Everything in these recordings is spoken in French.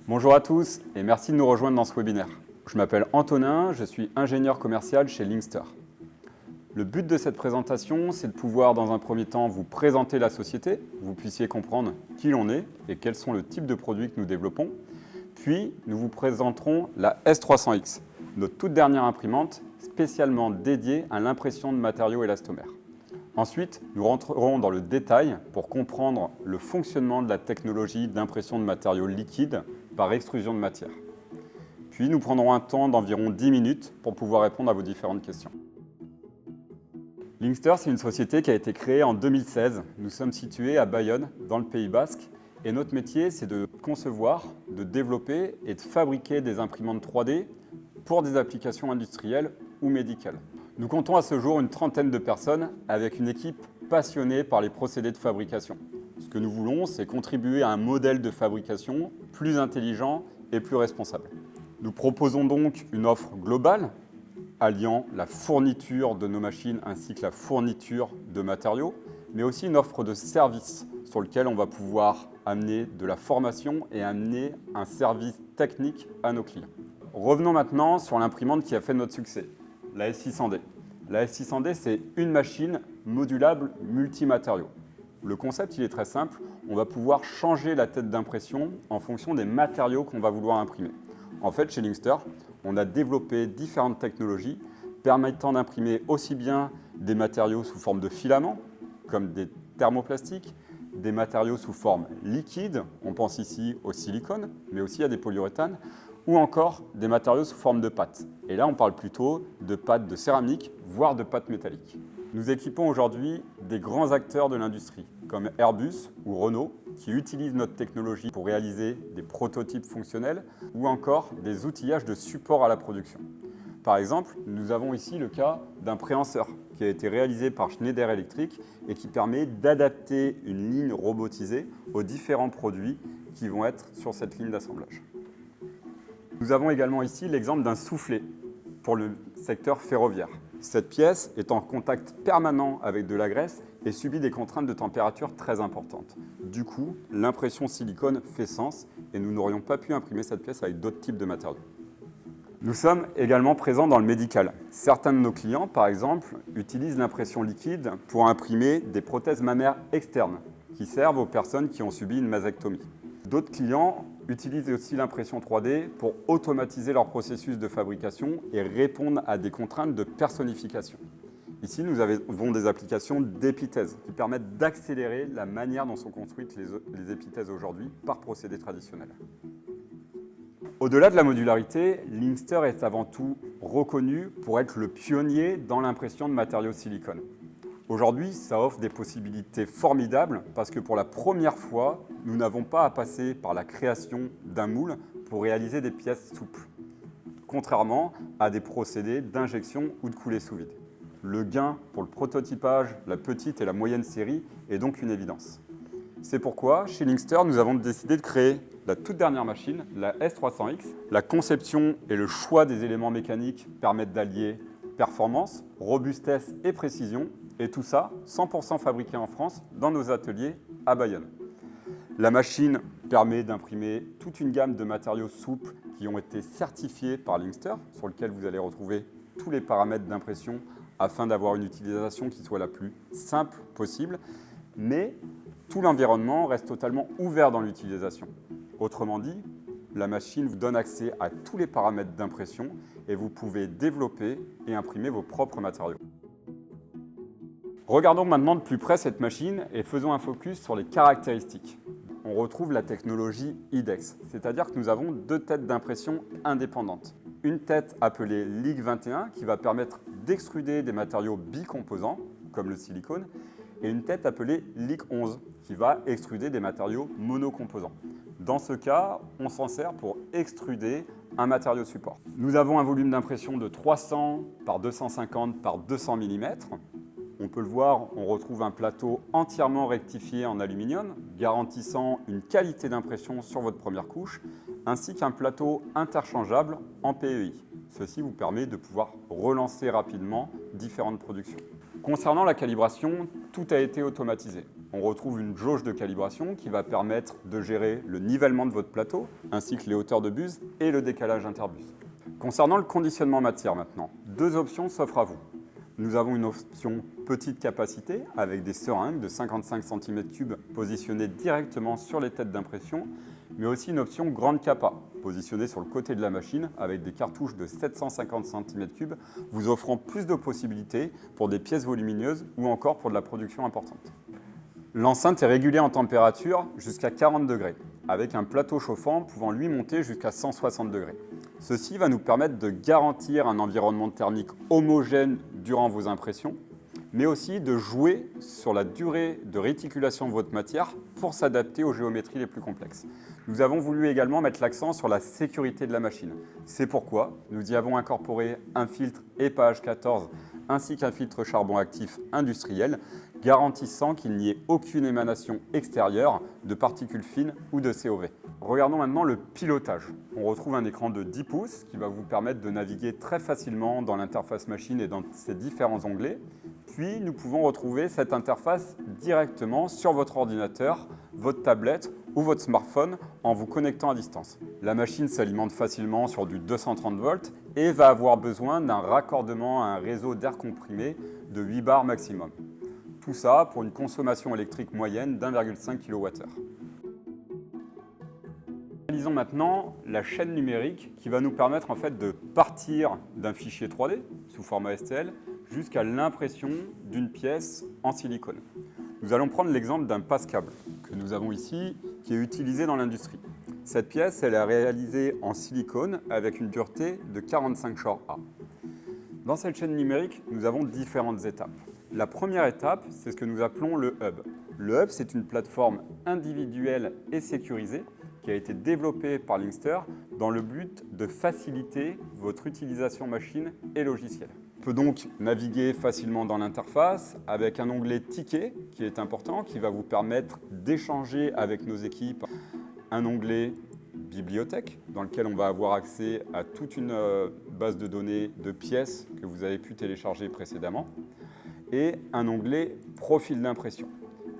Bonjour à tous et merci de nous rejoindre dans ce webinaire. Je m'appelle Antonin, je suis ingénieur commercial chez Linkster. Le but de cette présentation, c'est de pouvoir dans un premier temps vous présenter la société, que vous puissiez comprendre qui l'on est et quels sont le type de produits que nous développons. Puis, nous vous présenterons la S300X, notre toute dernière imprimante spécialement dédiée à l'impression de matériaux élastomères. Ensuite, nous rentrerons dans le détail pour comprendre le fonctionnement de la technologie d'impression de matériaux liquides par extrusion de matière. Puis, nous prendrons un temps d'environ 10 minutes pour pouvoir répondre à vos différentes questions. Linkster, c'est une société qui a été créée en 2016. Nous sommes situés à Bayonne, dans le Pays Basque, et notre métier, c'est de concevoir, de développer et de fabriquer des imprimantes 3D pour des applications industrielles ou médicales. Nous comptons à ce jour une trentaine de personnes avec une équipe passionnée par les procédés de fabrication. Ce que nous voulons, c'est contribuer à un modèle de fabrication plus intelligent et plus responsable. Nous proposons donc une offre globale alliant la fourniture de nos machines ainsi que la fourniture de matériaux, mais aussi une offre de services sur lequel on va pouvoir amener de la formation et amener un service technique à nos clients. Revenons maintenant sur l'imprimante qui a fait notre succès, la S600D. La S600D, c'est une machine modulable multimatériaux. Le concept, il est très simple. On va pouvoir changer la tête d'impression en fonction des matériaux qu'on va vouloir imprimer. En fait, chez Linkster, on a développé différentes technologies permettant d'imprimer aussi bien des matériaux sous forme de filaments, comme des thermoplastiques, des matériaux sous forme liquide, on pense ici au silicone, mais aussi à des polyuréthanes, ou encore des matériaux sous forme de pâte. Et là, on parle plutôt de pâte de céramique, voire de pâte métallique. Nous équipons aujourd'hui des grands acteurs de l'industrie, comme Airbus ou Renault, qui utilisent notre technologie pour réaliser des prototypes fonctionnels ou encore des outillages de support à la production. Par exemple, nous avons ici le cas d'un préhenseur qui a été réalisé par Schneider Electric et qui permet d'adapter une ligne robotisée aux différents produits qui vont être sur cette ligne d'assemblage. Nous avons également ici l'exemple d'un soufflet pour le secteur ferroviaire. Cette pièce est en contact permanent avec de la graisse et subit des contraintes de température très importantes. Du coup, l'impression silicone fait sens et nous n'aurions pas pu imprimer cette pièce avec d'autres types de matériaux. Nous sommes également présents dans le médical. Certains de nos clients, par exemple, utilisent l'impression liquide pour imprimer des prothèses mammaires externes qui servent aux personnes qui ont subi une mastectomie. D'autres clients utilisent aussi l'impression 3D pour automatiser leur processus de fabrication et répondre à des contraintes de personnification. Ici, nous avons des applications d'épithèse qui permettent d'accélérer la manière dont sont construites les épithèses aujourd'hui par procédé traditionnel. Au-delà de la modularité, Linkster est avant tout reconnu pour être le pionnier dans l'impression de matériaux silicone. Aujourd'hui, ça offre des possibilités formidables parce que pour la première fois, nous n'avons pas à passer par la création d'un moule pour réaliser des pièces souples, contrairement à des procédés d'injection ou de coulée sous vide. Le gain pour le prototypage, la petite et la moyenne série est donc une évidence. C'est pourquoi, chez Linkster, nous avons décidé de créer la toute dernière machine, la S300X. La conception et le choix des éléments mécaniques permettent d'allier performance, robustesse et précision, et tout ça 100% fabriqué en France dans nos ateliers à Bayonne. La machine permet d'imprimer toute une gamme de matériaux souples qui ont été certifiés par Linkster, sur lequel vous allez retrouver tous les paramètres d'impression afin d'avoir une utilisation qui soit la plus simple possible, mais tout l'environnement reste totalement ouvert dans l'utilisation. Autrement dit, la machine vous donne accès à tous les paramètres d'impression et vous pouvez développer et imprimer vos propres matériaux. Regardons maintenant de plus près cette machine et faisons un focus sur les caractéristiques. On retrouve la technologie IDEX, c'est-à-dire que nous avons deux têtes d'impression indépendantes. Une tête appelée LIG 21 qui va permettre d'extruder des matériaux bicomposants, comme le silicone, et une tête appelée LIG 11 qui va extruder des matériaux monocomposants. Dans ce cas, on s'en sert pour extruder un matériau support. Nous avons un volume d'impression de 300 par 250 par 200 mm. On peut le voir, on retrouve un plateau entièrement rectifié en aluminium, garantissant une qualité d'impression sur votre première couche, ainsi qu'un plateau interchangeable en PEI. Ceci vous permet de pouvoir relancer rapidement différentes productions. Concernant la calibration, tout a été automatisé. on retrouve une jauge de calibration qui va permettre de gérer le nivellement de votre plateau, ainsi que les hauteurs de buse et le décalage interbus. Concernant le conditionnement matière maintenant, deux options s'offrent à vous. Nous avons une option petite capacité avec des seringues de 55 cm3 positionnées directement sur les têtes d'impression, mais aussi une option grande capa, positionnée sur le côté de la machine avec des cartouches de 750 cm3, vous offrant plus de possibilités pour des pièces volumineuses ou encore pour de la production importante. L'enceinte est régulée en température jusqu'à 40 degrés, avec un plateau chauffant pouvant lui monter jusqu'à 160 degrés. Ceci va nous permettre de garantir un environnement thermique homogène durant vos impressions, mais aussi de jouer sur la durée de réticulation de votre matière pour s'adapter aux géométries les plus complexes. Nous avons voulu également mettre l'accent sur la sécurité de la machine. C'est pourquoi nous y avons incorporé un filtre EPA H14 ainsi qu'un filtre charbon actif industriel, garantissant qu'il n'y ait aucune émanation extérieure de particules fines ou de COV. Regardons maintenant le pilotage. On retrouve un écran de 10 pouces qui va vous permettre de naviguer très facilement dans l'interface machine et dans ses différents onglets. Puis nous pouvons retrouver cette interface directement sur votre ordinateur, votre tablette ou votre smartphone en vous connectant à distance. La machine s'alimente facilement sur du 230 volts et va avoir besoin d'un raccordement à un réseau d'air comprimé de 8 bars maximum. Tout ça pour une consommation électrique moyenne d'1,5 kWh. Analysons maintenant la chaîne numérique qui va nous permettre en fait de partir d'un fichier 3D sous format STL jusqu'à l'impression d'une pièce en silicone. Nous allons prendre l'exemple d'un passe-câble que nous avons ici qui est utilisé dans l'industrie. Cette pièce, elle est réalisée en silicone avec une dureté de 45 short A. Dans cette chaîne numérique, nous avons différentes étapes. La première étape, c'est ce que nous appelons le hub. Le hub, c'est une plateforme individuelle et sécurisée qui a été développée par Linkster dans le but de faciliter votre utilisation machine et logiciel. On peut donc naviguer facilement dans l'interface avec un onglet Ticket qui est important, qui va vous permettre d'échanger avec nos équipes. Un onglet Bibliothèque dans lequel on va avoir accès à toute une base de données de pièces que vous avez pu télécharger précédemment et un onglet Profil d'impression.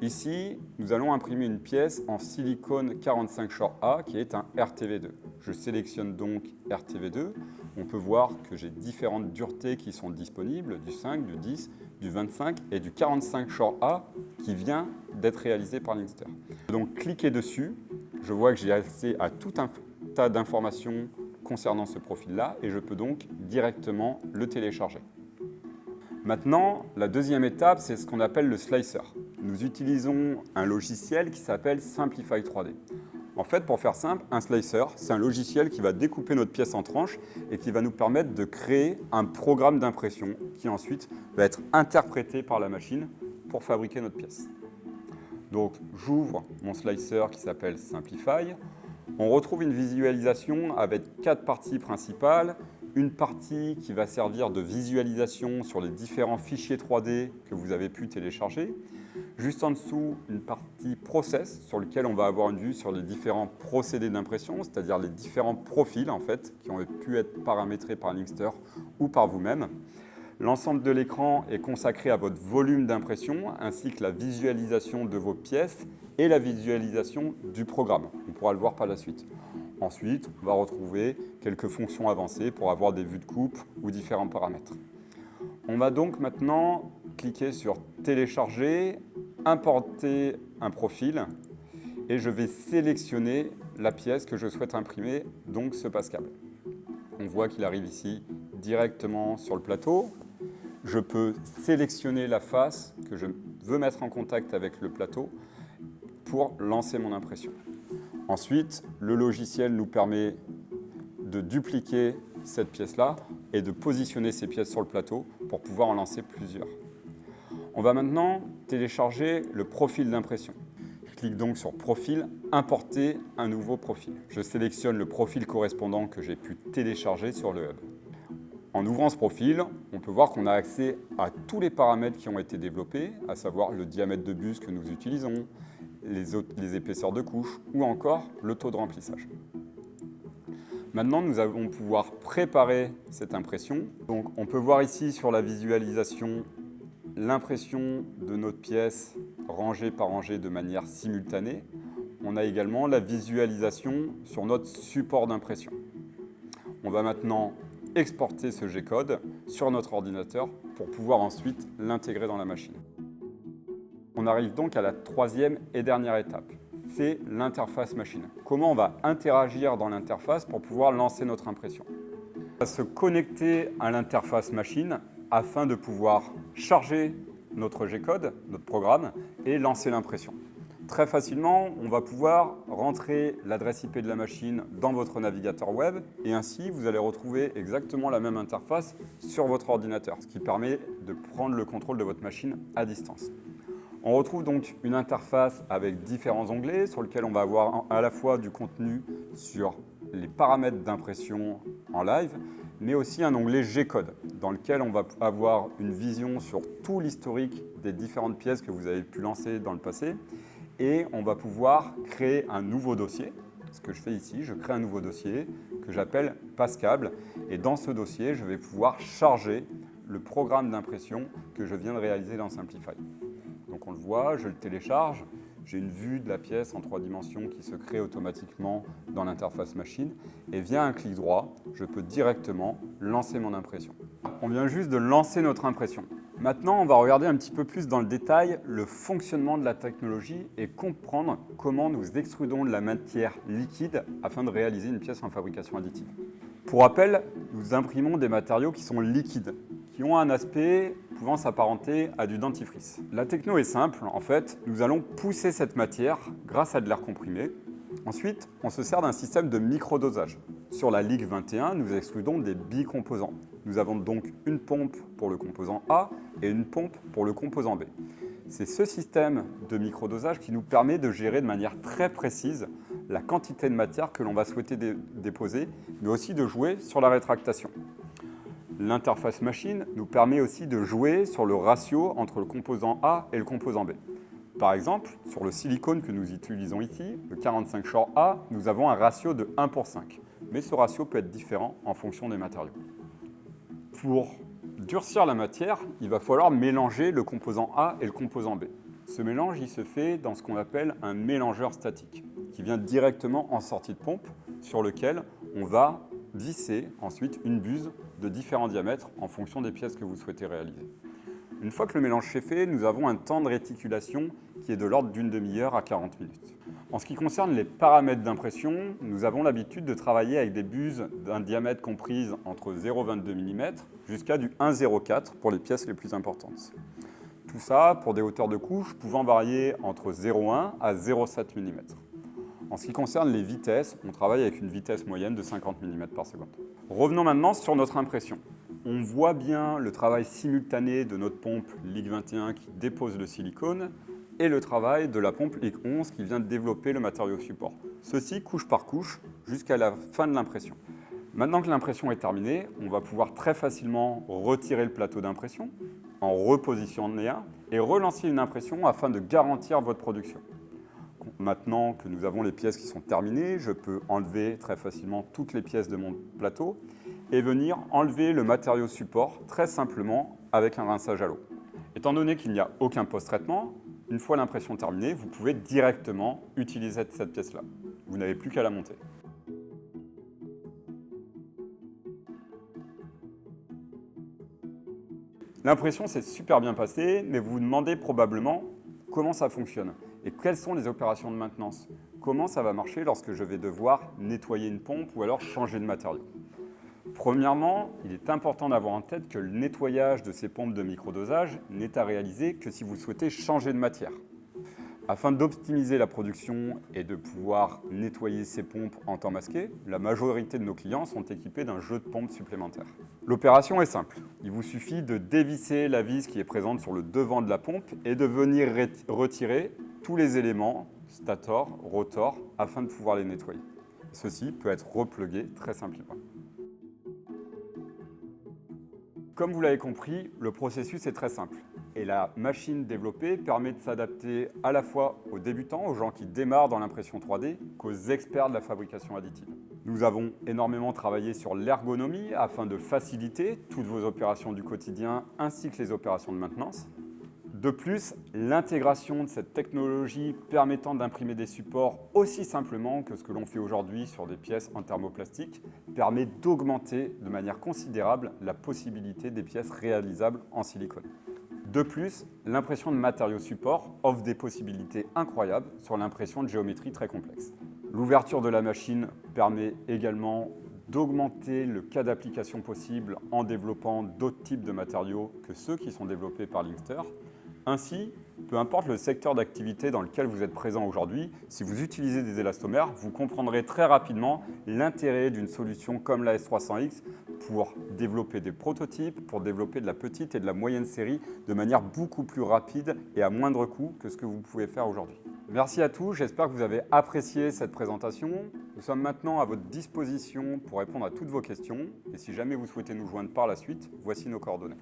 Ici, nous allons imprimer une pièce en silicone 45 short A qui est un RTV2. Je sélectionne donc RTV2. On peut voir que j'ai différentes duretés qui sont disponibles, du 5, du 10, du 25 et du 45 short A qui vient d'être réalisé par Linkster. Donc cliquer dessus, je vois que j'ai accès à tout un tas d'informations concernant ce profil-là et je peux donc directement le télécharger. Maintenant, la deuxième étape, c'est ce qu'on appelle le slicer. Nous utilisons un logiciel qui s'appelle Simplify 3D. En fait, pour faire simple, un slicer, c'est un logiciel qui va découper notre pièce en tranches et qui va nous permettre de créer un programme d'impression qui ensuite va être interprété par la machine pour fabriquer notre pièce. Donc, j'ouvre mon slicer qui s'appelle Simplify. On retrouve une visualisation avec 4 parties principales. Une partie qui va servir de visualisation sur les différents fichiers 3D que vous avez pu télécharger. Juste en dessous, une partie process sur lequel on va avoir une vue sur les différents procédés d'impression, c'est-à-dire les différents profils en fait, qui ont pu être paramétrés par Linkster ou par vous-même. L'ensemble de l'écran est consacré à votre volume d'impression ainsi que la visualisation de vos pièces et la visualisation du programme. On pourra le voir par la suite. Ensuite, on va retrouver quelques fonctions avancées pour avoir des vues de coupe ou différents paramètres. On va donc maintenant cliquer sur Télécharger, importer un profil et je vais sélectionner la pièce que je souhaite imprimer, donc ce passe-câble. On voit qu'il arrive ici directement sur le plateau. Je peux sélectionner la face que je veux mettre en contact avec le plateau pour lancer mon impression. Ensuite, le logiciel nous permet de dupliquer cette pièce-là et de positionner ces pièces sur le plateau pour pouvoir en lancer plusieurs. On va maintenant télécharger le profil d'impression. Je clique donc sur Profil, Importer un nouveau profil. Je sélectionne le profil correspondant que j'ai pu télécharger sur le hub. En ouvrant ce profil, on peut voir qu'on a accès à tous les paramètres qui ont été développés, à savoir le diamètre de buse que nous utilisons, les épaisseurs de couche ou encore le taux de remplissage. Maintenant, nous allons pouvoir préparer cette impression. Donc, on peut voir ici sur la visualisation l'impression de notre pièce rangée par rangée de manière simultanée. On a également la visualisation sur notre support d'impression. On va maintenant exporter ce G-code sur notre ordinateur pour pouvoir ensuite l'intégrer dans la machine. On arrive donc à la troisième et dernière étape, c'est l'interface machine. Comment on va interagir dans l'interface pour pouvoir lancer notre impression? On va se connecter à l'interface machine afin de pouvoir charger notre G-code, notre programme, et lancer l'impression. Très facilement, on va pouvoir rentrer l'adresse IP de la machine dans votre navigateur web et ainsi, vous allez retrouver exactement la même interface sur votre ordinateur, ce qui permet de prendre le contrôle de votre machine à distance. On retrouve donc une interface avec différents onglets sur lesquels on va avoir à la fois du contenu sur les paramètres d'impression en live, mais aussi un onglet G-code dans lequel on va avoir une vision sur tout l'historique des différentes pièces que vous avez pu lancer dans le passé et on va pouvoir créer un nouveau dossier. Ce que je fais ici, je crée un nouveau dossier que j'appelle Passcable et dans ce dossier, je vais pouvoir charger le programme d'impression que je viens de réaliser dans Simplify. Donc on le voit, je le télécharge, j'ai une vue de la pièce en 3 dimensions qui se crée automatiquement dans l'interface machine et via un clic droit, je peux directement lancer mon impression. On vient juste de lancer notre impression. Maintenant, on va regarder un petit peu plus dans le détail le fonctionnement de la technologie et comprendre comment nous extrudons de la matière liquide afin de réaliser une pièce en fabrication additive. Pour rappel, nous imprimons des matériaux qui sont liquides, qui ont un aspect pouvant s'apparenter à du dentifrice. La techno est simple, en fait, nous allons pousser cette matière grâce à de l'air comprimé. Ensuite, on se sert d'un système de microdosage. Sur la Ligue 21, nous extrudons des bicomposants. Nous avons donc une pompe pour le composant A et une pompe pour le composant B. C'est ce système de microdosage qui nous permet de gérer de manière très précise la quantité de matière que l'on va souhaiter déposer, mais aussi de jouer sur la rétractation. L'interface machine nous permet aussi de jouer sur le ratio entre le composant A et le composant B. Par exemple, sur le silicone que nous utilisons ici, le 45 Shore A, nous avons un ratio de 1 pour 5. Mais ce ratio peut être différent en fonction des matériaux. Pour durcir la matière, il va falloir mélanger le composant A et le composant B. Ce mélange, il se fait dans ce qu'on appelle un mélangeur statique, qui vient directement en sortie de pompe, sur lequel on va visser ensuite une buse de différents diamètres en fonction des pièces que vous souhaitez réaliser. Une fois que le mélange est fait, nous avons un temps de réticulation qui est de l'ordre d'une demi-heure à 40 minutes. En ce qui concerne les paramètres d'impression, nous avons l'habitude de travailler avec des buses d'un diamètre comprise entre 0,22 mm jusqu'à du 1,04 pour les pièces les plus importantes. Tout ça pour des hauteurs de couche pouvant varier entre 0,1 à 0,7 mm. En ce qui concerne les vitesses, on travaille avec une vitesse moyenne de 50 mm par seconde. Revenons maintenant sur notre impression. On voit bien le travail simultané de notre pompe Ligue 21 qui dépose le silicone et le travail de la pompe Ligue 11 qui vient de développer le matériau support. Ceci couche par couche jusqu'à la fin de l'impression. Maintenant que l'impression est terminée, on va pouvoir très facilement retirer le plateau d'impression, en repositionner un et relancer une impression afin de garantir votre production. Maintenant que nous avons les pièces qui sont terminées, je peux enlever très facilement toutes les pièces de mon plateau et venir enlever le matériau support très simplement avec un rinçage à l'eau. Étant donné qu'il n'y a aucun post-traitement, une fois l'impression terminée, vous pouvez directement utiliser cette pièce-là. Vous n'avez plus qu'à la monter. L'impression s'est super bien passée, mais vous vous demandez probablement comment ça fonctionne et quelles sont les opérations de maintenance. Comment ça va marcher lorsque je vais devoir nettoyer une pompe ou alors changer de matériau. Premièrement, il est important d'avoir en tête que le nettoyage de ces pompes de microdosage n'est à réaliser que si vous souhaitez changer de matière. Afin d'optimiser la production et de pouvoir nettoyer ces pompes en temps masqué, la majorité de nos clients sont équipés d'un jeu de pompes supplémentaire. L'opération est simple. Il vous suffit de dévisser la vis qui est présente sur le devant de la pompe et de venir retirer tous les éléments, stator, rotor, afin de pouvoir les nettoyer. Ceci peut être replugué très simplement. Comme vous l'avez compris, le processus est très simple. Et la machine développée permet de s'adapter à la fois aux débutants, aux gens qui démarrent dans l'impression 3D, qu'aux experts de la fabrication additive. Nous avons énormément travaillé sur l'ergonomie afin de faciliter toutes vos opérations du quotidien ainsi que les opérations de maintenance. De plus, l'intégration de cette technologie permettant d'imprimer des supports aussi simplement que ce que l'on fait aujourd'hui sur des pièces en thermoplastique permet d'augmenter de manière considérable la possibilité des pièces réalisables en silicone. De plus, l'impression de matériaux supports offre des possibilités incroyables sur l'impression de géométrie très complexe. L'ouverture de la machine permet également d'augmenter le cas d'application possible en développant d'autres types de matériaux que ceux qui sont développés par Linkter. Ainsi, peu importe le secteur d'activité dans lequel vous êtes présent aujourd'hui, si vous utilisez des élastomères, vous comprendrez très rapidement l'intérêt d'une solution comme la S300X pour développer des prototypes, pour développer de la petite et de la moyenne série de manière beaucoup plus rapide et à moindre coût que ce que vous pouvez faire aujourd'hui. Merci à tous, j'espère que vous avez apprécié cette présentation. Nous sommes maintenant à votre disposition pour répondre à toutes vos questions et si jamais vous souhaitez nous joindre par la suite, voici nos coordonnées.